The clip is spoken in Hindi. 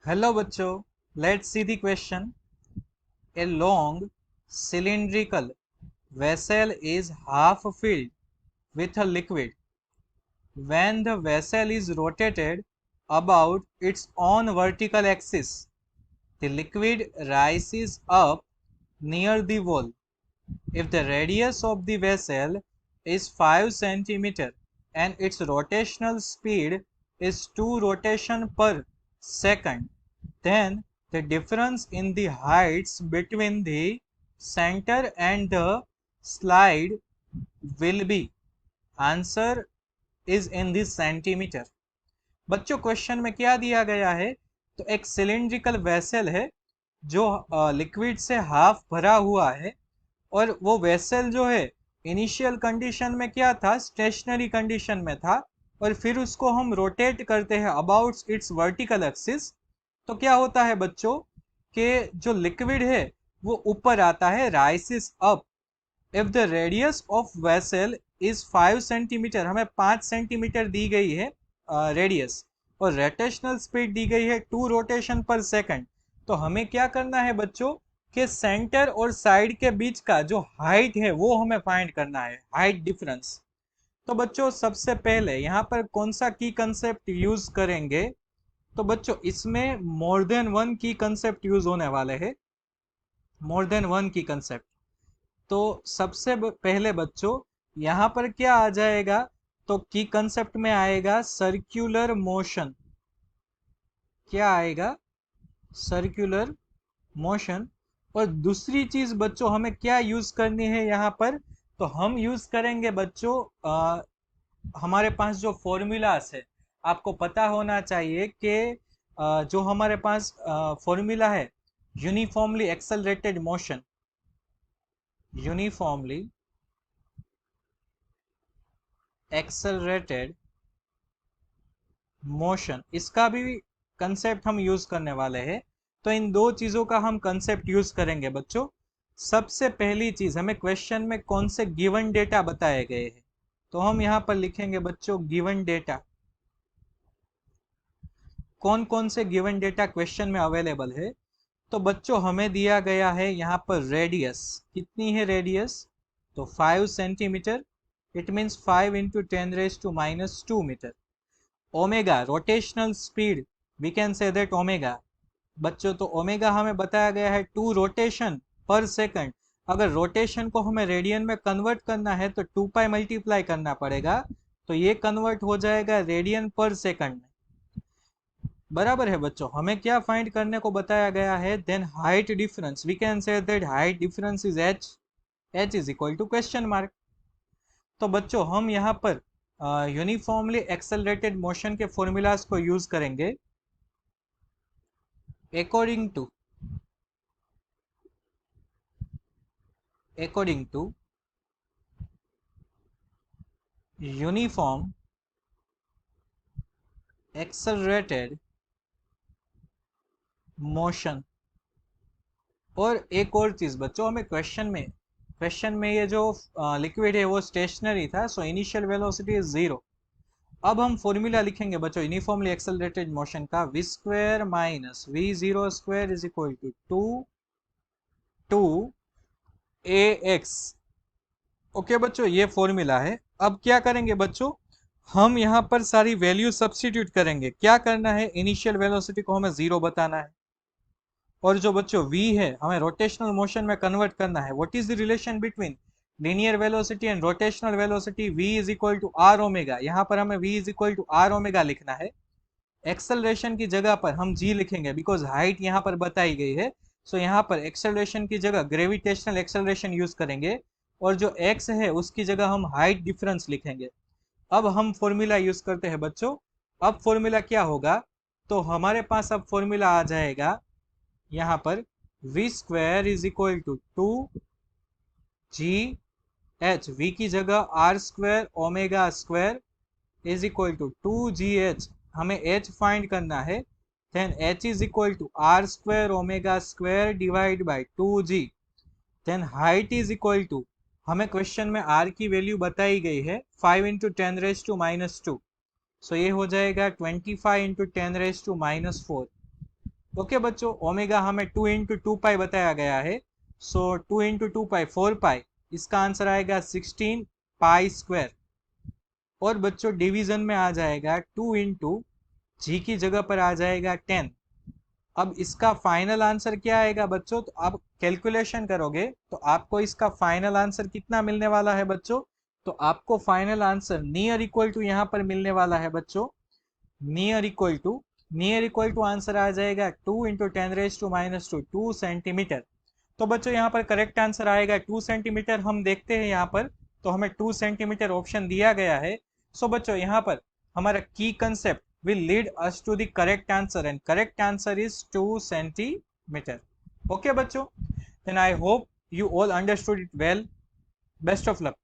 Hello bachcho, let's see the question. A long cylindrical vessel is half filled with a liquid. When the vessel is rotated about its own vertical axis, the liquid rises up near the wall. If the radius of the vessel is 5 centimeter and its rotational speed is 2 rotation per second, then the difference in the heights between the center and the slide will be, answer is in this centimetre. बच्चों क्वेश्चन में क्या दिया गया है, तो एक सिलिंड्रिकल वेसल है जो लिक्विड से हाफ भरा हुआ है और वो वेसल जो है इनिशियल कंडीशन में क्या था, स्टेशनरी कंडीशन में था और फिर उसको हम रोटेट करते हैं अबाउट इट्स वर्टिकल एक्सिस। तो क्या होता है बच्चों कि जो लिक्विड है वो ऊपर आता है, rises up. If the radius of vessel is 5 centimetre, हमें 5 सेंटीमीटर दी गई है रेडियस और रोटेशनल स्पीड दी गई है 2 रोटेशन पर सेकंड। तो हमें क्या करना है बच्चों कि सेंटर और साइड के बीच का जो हाइट है वो हमें फाइंड करना है, हाइट डिफरेंस। तो बच्चों सबसे पहले यहाँ पर कौन सा की कंसेप्ट यूज करेंगे, तो बच्चों इसमें मोर देन वन की कंसेप्ट यूज होने वाले हैं, मोर देन वन की कंसेप्ट। तो सबसे पहले बच्चों यहाँ पर क्या आ जाएगा, तो की कंसेप्ट में आएगा सर्कुलर मोशन। क्या आएगा, सर्कुलर मोशन। और दूसरी चीज बच्चों हमें क्या यूज करनी है यहाँ पर, तो हम यूज करेंगे बच्चों हमारे पास जो फॉर्मूलास है, आपको पता होना चाहिए कि जो हमारे पास फॉर्मूला है uniformly accelerated motion, uniformly accelerated motion, इसका भी कंसेप्ट हम यूज करने वाले हैं। तो इन दो चीजों का हम कंसेप्ट यूज करेंगे बच्चों। सबसे पहली चीज, हमें क्वेश्चन में कौन से गिवन डेटा बताए गए हैं, तो हम यहाँ पर लिखेंगे बच्चों गिवन डेटा। कौन कौन से गिवन डेटा क्वेश्चन में अवेलेबल है, तो बच्चों हमें दिया गया है यहाँ पर रेडियस, कितनी है रेडियस, तो 5 centimetre, it means 5 into 10⁻⁻² metre. Omega rotational speed, we can say that omega. बच्चों तो ओमेगा हमें बताया गया है 2 रोटेशन पर सेकंड। अगर रोटेशन को हमें रेडियन में कन्वर्ट करना है तो 2 पाई मल्टीप्लाई करना पड़ेगा, तो ये कन्वर्ट हो जाएगा रेडियन पर सेकंड में। बराबर है बच्चों, हमें क्या फाइंड करने को बताया गया है, then height difference, we can say that height difference is h, h is equal to question mark. तो बच्चों हम यहाँ पर यूनिफॉर्मली एक्सेलरेटेड मोशन के फॉर्मूलाज को यूज करेंगे। According to uniform accelerated motion. और एक और चीज बच्चों, हमें क्वेश्चन में ये जो लिक्विड है वो स्टेशनरी था, सो इनिशियल वेलोसिटी इज 0। अब हम फॉर्मूला लिखेंगे बच्चों यूनिफॉर्मली एक्सेलरेटेड मोशन का, v square minus v0 square is equal to 2ax। Okay बच्चों, ये फॉर्मूला है। अब क्या करेंगे बच्चों, हम यहाँ पर सारी वैल्यू सब्स्टिट्यूट करेंगे। क्या करना है, इनिशियल वेलोसिटी को हमें 0 बताना है और जो बच्चों v है हमें रोटेशनल मोशन में कन्वर्ट करना है। What is the relation between linear velocity and rotational velocity, v is equal to r omega. यहाँ पर हमें v is equal to r omega लिखना है। एक्सेलरेशन की जगह पर हम g लिखेंगे बिकॉज हाइट यहाँ पर बताई गई है। सो यहाँ पर एक्सेलरेशन की जगह ग्रेविटेशनल एक्सेलरेशन यूज करेंगे और जो x है उसकी जगह हम हाइट डिफरेंस लिखेंगे। अब हम फॉर्मूला यूज करते हैं बच्चों। अब फॉर्मूला क्या होगा, तो हमारे पास अब फॉर्मूला आ जाएगा यहाँ पर v square is equal to 2gh, v की जगह r square omega square is equal to 2gh, हमें h फाइंड करना है। Then h is equal to r square omega square divide by 2g। Then height is equal to, हमें क्वेश्चन में r की वैल्यू बताई गई है 5 इंटू 10⁻²। सो ये हो जाएगा 25 इंटू 10⁻⁻4। ओके बच्चों, ओमेगा हमें 2 इंटू 2 पाई बताया गया है, सो 2 इंटू 2 पाई 4 पाई, इसका आंसर आएगा 16 पाई स्क्वायर। और बच्चों डिवीजन में आ जाएगा 2 इंटू जी की जगह पर आ जाएगा 10। अब इसका फाइनल आंसर क्या आएगा बच्चों, तो आप कैलकुलेशन करोगे तो आपको इसका फाइनल आंसर कितना मिलने वाला है बच्चों, तो आपको final answer near equal to यहाँ पर मिलने वाला है बच्चों, नियर इक्वल टू आंसर आ जाएगा 2 into 10 raise to minus 2 centimetre. तो बच्चों यहाँ पर करेक्ट आंसर आएगा 2 सेंटीमीटर। हम देखते हैं यहाँ पर, तो हमें 2 सेंटीमीटर ऑप्शन दिया गया है। सो बच्चों यहाँ पर हमारा की concept will lead us to the correct answer, and correct answer is 2 centimetre. Okay बच्चों, then I hope you all understood it well. Best of luck.